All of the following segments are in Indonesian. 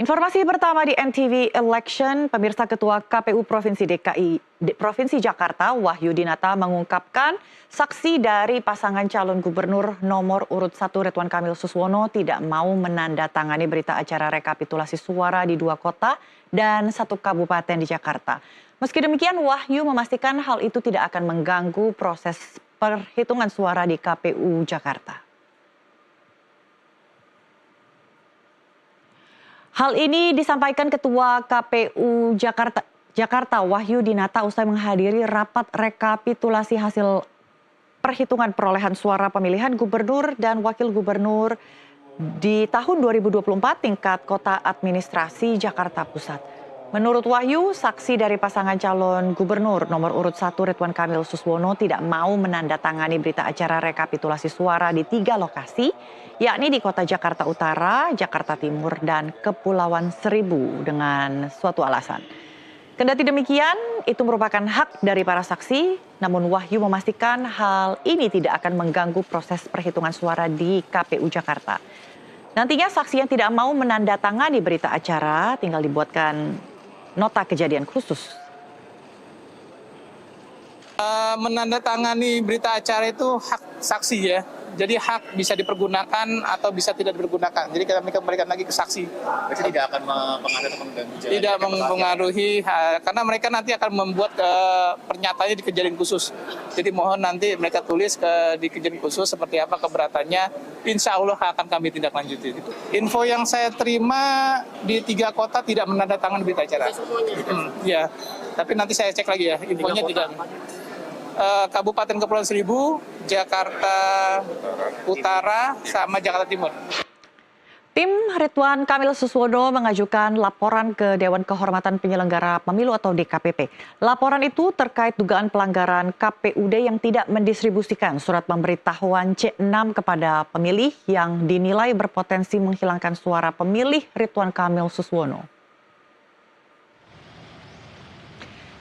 Informasi pertama di NTV Election, pemirsa Ketua KPU Provinsi Jakarta, Wahyu Dinata mengungkapkan saksi dari pasangan calon gubernur nomor urut 1 Ridwan Kamil Suswono tidak mau menandatangani berita acara rekapitulasi suara di 2 kota dan 1 kabupaten di Jakarta. Meski demikian, Wahyu memastikan hal itu tidak akan mengganggu proses perhitungan suara di KPU Jakarta. Hal ini disampaikan Ketua KPU Jakarta Wahyu Dinata usai menghadiri rapat rekapitulasi hasil perhitungan perolehan suara pemilihan gubernur dan wakil gubernur di tahun 2024 tingkat kota administrasi Jakarta Pusat. Menurut Wahyu, saksi dari pasangan calon gubernur nomor urut 1 Ridwan Kamil Suswono tidak mau menandatangani berita acara rekapitulasi suara di 3 lokasi, yakni di kota Jakarta Utara, Jakarta Timur, dan Kepulauan Seribu dengan suatu alasan. Kendati demikian, itu merupakan hak dari para saksi, namun Wahyu memastikan hal ini tidak akan mengganggu proses perhitungan suara di KPU Jakarta. Nantinya saksi yang tidak mau menandatangani berita acara tinggal dibuatkan nota kejadian khusus. Menandatangani berita acara itu hak saksi ya. Jadi hak bisa dipergunakan atau bisa tidak dipergunakan. Jadi kami kembalikan lagi ke saksi. Berarti tidak akan mempengaruhi atau mengganggu jalan. Tidak mempengaruhi karena mereka nanti akan membuat pernyataannya di kejadian khusus. Jadi mohon nanti mereka tulis di kejadian khusus seperti apa keberatannya. Insya Allah akan kami tindak lanjuti. Info yang saya terima di 3 kota tidak menandatangani berita acara. Ya, tapi nanti saya cek lagi ya. Infonya tidak. Kabupaten Kepulauan Seribu, Jakarta Utara, sama Jakarta Timur. Tim Ridwan Kamil Suswono mengajukan laporan ke Dewan Kehormatan Penyelenggara Pemilu atau DKPP. Laporan itu terkait dugaan pelanggaran KPUD yang tidak mendistribusikan surat pemberitahuan C6 kepada pemilih yang dinilai berpotensi menghilangkan suara pemilih Ridwan Kamil Suswono.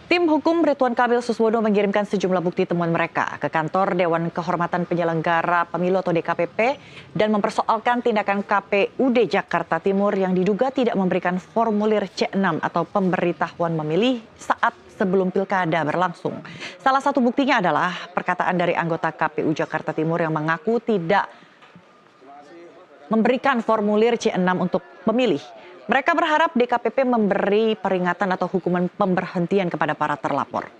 Tim hukum Ridwan Kamil Suswono mengirimkan sejumlah bukti temuan mereka ke kantor Dewan Kehormatan Penyelenggara Pemilu atau DKPP dan mempersoalkan tindakan KPUD Jakarta Timur yang diduga tidak memberikan formulir C6 atau pemberitahuan memilih saat sebelum pilkada berlangsung. Salah satu buktinya adalah perkataan dari anggota KPU Jakarta Timur yang mengaku tidak memberikan formulir C6 untuk pemilih. Mereka berharap DKPP memberi peringatan atau hukuman pemberhentian kepada para terlapor.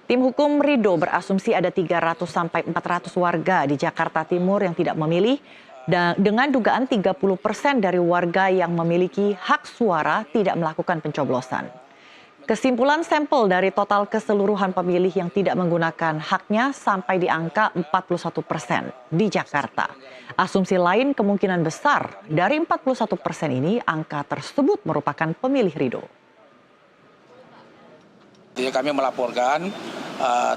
Tim hukum Ridho berasumsi ada 300 sampai 400 warga di Jakarta Timur yang tidak memilih dan dengan dugaan 30% dari warga yang memiliki hak suara tidak melakukan pencoblosan. Kesimpulan sampel dari total keseluruhan pemilih yang tidak menggunakan haknya sampai di angka 41% di Jakarta. Asumsi lain kemungkinan besar dari 41% ini angka tersebut merupakan pemilih Ridho. Kami melaporkan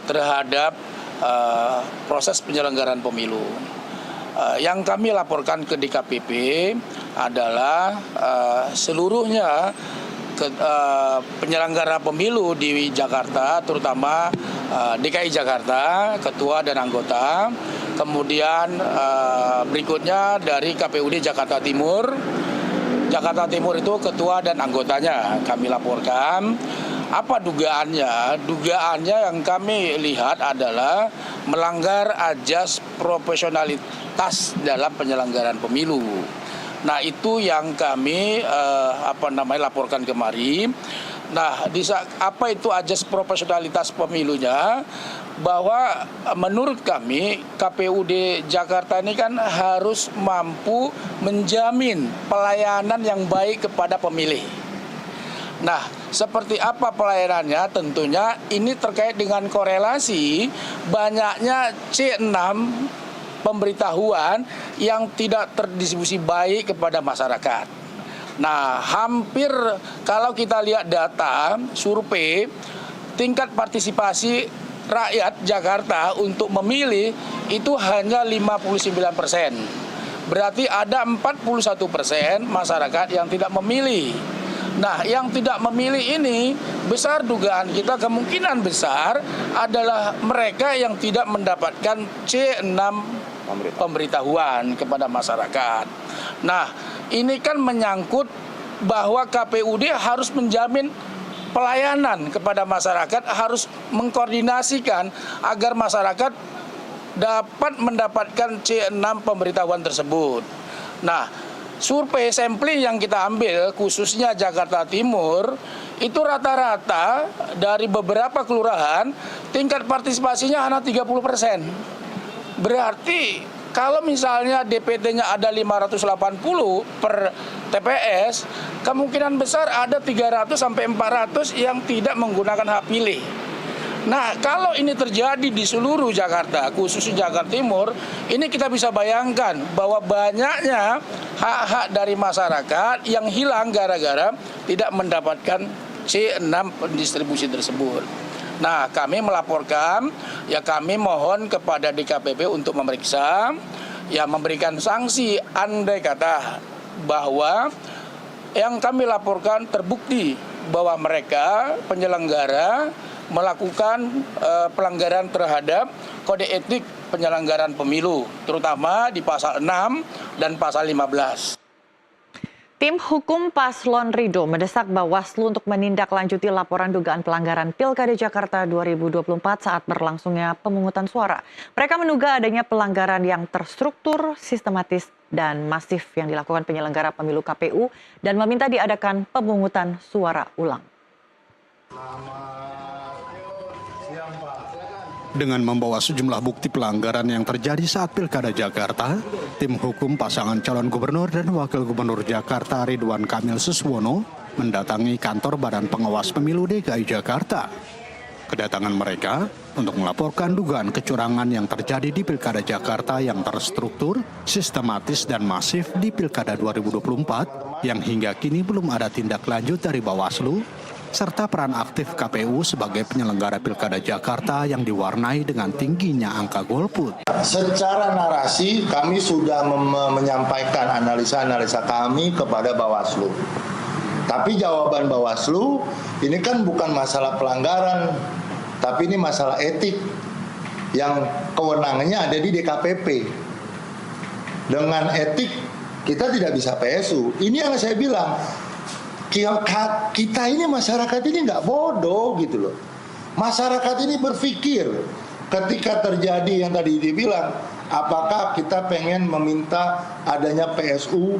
terhadap proses penyelenggaraan pemilu. Yang kami laporkan ke DKPP adalah seluruhnya penyelenggara pemilu di Jakarta, terutama DKI Jakarta, ketua dan anggota. Kemudian berikutnya dari KPUD Jakarta Timur. Jakarta Timur itu ketua dan anggotanya kami laporkan. Apa dugaannya? Dugaannya yang kami lihat adalah melanggar azas profesionalitas dalam penyelenggaraan pemilu. Nah, itu yang kami laporkan kemari. Nah, apa itu azas profesionalitas pemilunya? Bahwa menurut kami KPUD Jakarta ini kan harus mampu menjamin pelayanan yang baik kepada pemilih. Nah, seperti apa pelayanannya? Tentunya ini terkait dengan korelasi banyaknya C6 pemberitahuan yang tidak terdistribusi baik kepada masyarakat. Nah, hampir kalau kita lihat data survei tingkat partisipasi rakyat Jakarta untuk memilih itu hanya 59%. Berarti ada 41% masyarakat yang tidak memilih. Nah, yang tidak memilih ini besar dugaan kita kemungkinan besar adalah mereka yang tidak mendapatkan C6 pemberitahuan kepada masyarakat. Nah, ini kan menyangkut bahwa KPUD harus menjamin pelayanan kepada masyarakat, harus mengkoordinasikan agar masyarakat dapat mendapatkan C6 pemberitahuan tersebut. Nah, survei sampling yang kita ambil khususnya Jakarta Timur itu rata-rata dari beberapa kelurahan tingkat partisipasinya hanya 30%. Berarti kalau misalnya DPT-nya ada 580 per TPS, kemungkinan besar ada 300 sampai 400 yang tidak menggunakan hak pilih. Nah, kalau ini terjadi di seluruh Jakarta, khususnya Jakarta Timur, ini kita bisa bayangkan bahwa banyaknya hak-hak dari masyarakat yang hilang gara-gara tidak mendapatkan C6 pendistribusi tersebut. Nah, kami melaporkan, ya kami mohon kepada DKPP untuk memeriksa, ya memberikan sanksi andai kata bahwa yang kami laporkan terbukti bahwa mereka penyelenggara melakukan pelanggaran terhadap kode etik penyelenggaraan pemilu, terutama di pasal 6 dan pasal 15. Tim hukum Paslon Ridho mendesak Bawaslu untuk menindaklanjuti laporan dugaan pelanggaran Pilkada Jakarta 2024 saat berlangsungnya pemungutan suara. Mereka menduga adanya pelanggaran yang terstruktur, sistematis, dan masif yang dilakukan penyelenggara pemilu KPU dan meminta diadakan pemungutan suara ulang. Dengan membawa sejumlah bukti pelanggaran yang terjadi saat Pilkada Jakarta, tim hukum pasangan calon gubernur dan wakil gubernur Jakarta Ridwan Kamil Suswono mendatangi kantor Badan Pengawas Pemilu DKI Jakarta. Kedatangan mereka untuk melaporkan dugaan kecurangan yang terjadi di Pilkada Jakarta yang terstruktur, sistematis, dan masif di Pilkada 2024 yang hingga kini belum ada tindak lanjut dari Bawaslu, serta peran aktif KPU sebagai penyelenggara Pilkada Jakarta yang diwarnai dengan tingginya angka golput. Secara narasi kami sudah menyampaikan analisa-analisa kami kepada Bawaslu. Tapi jawaban Bawaslu ini kan bukan masalah pelanggaran, tapi ini masalah etik yang kewenangannya ada di DKPP. Dengan etik kita tidak bisa PSU. Ini yang saya bilang. Kita ini masyarakat ini nggak bodoh gitu loh. Masyarakat ini berpikir ketika terjadi yang tadi dibilang, apakah kita pengen meminta adanya PSU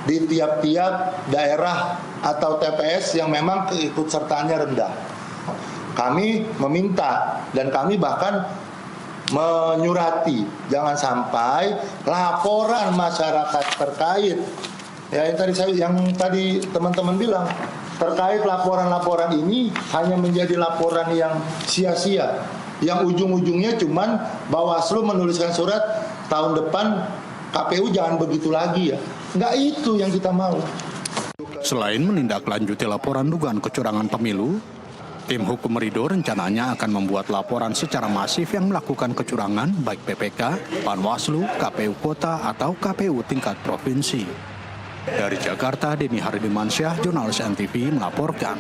di tiap-tiap daerah atau TPS yang memang keikutsertaannya rendah. Kami meminta dan kami bahkan menyurati jangan sampai laporan masyarakat terkait ya yang tadi teman-teman bilang terkait laporan-laporan ini hanya menjadi laporan yang sia-sia, yang ujung-ujungnya cuman Bawaslu menuliskan surat tahun depan KPU jangan begitu lagi ya. Nggak itu yang kita mau. Selain menindaklanjuti laporan dugaan kecurangan pemilu, tim hukum Ridho rencananya akan membuat laporan secara masif yang melakukan kecurangan baik PPK, Panwaslu, KPU Kota, atau KPU tingkat provinsi. Dari Jakarta, Denny Hardimansyah, Jurnalis NTV melaporkan.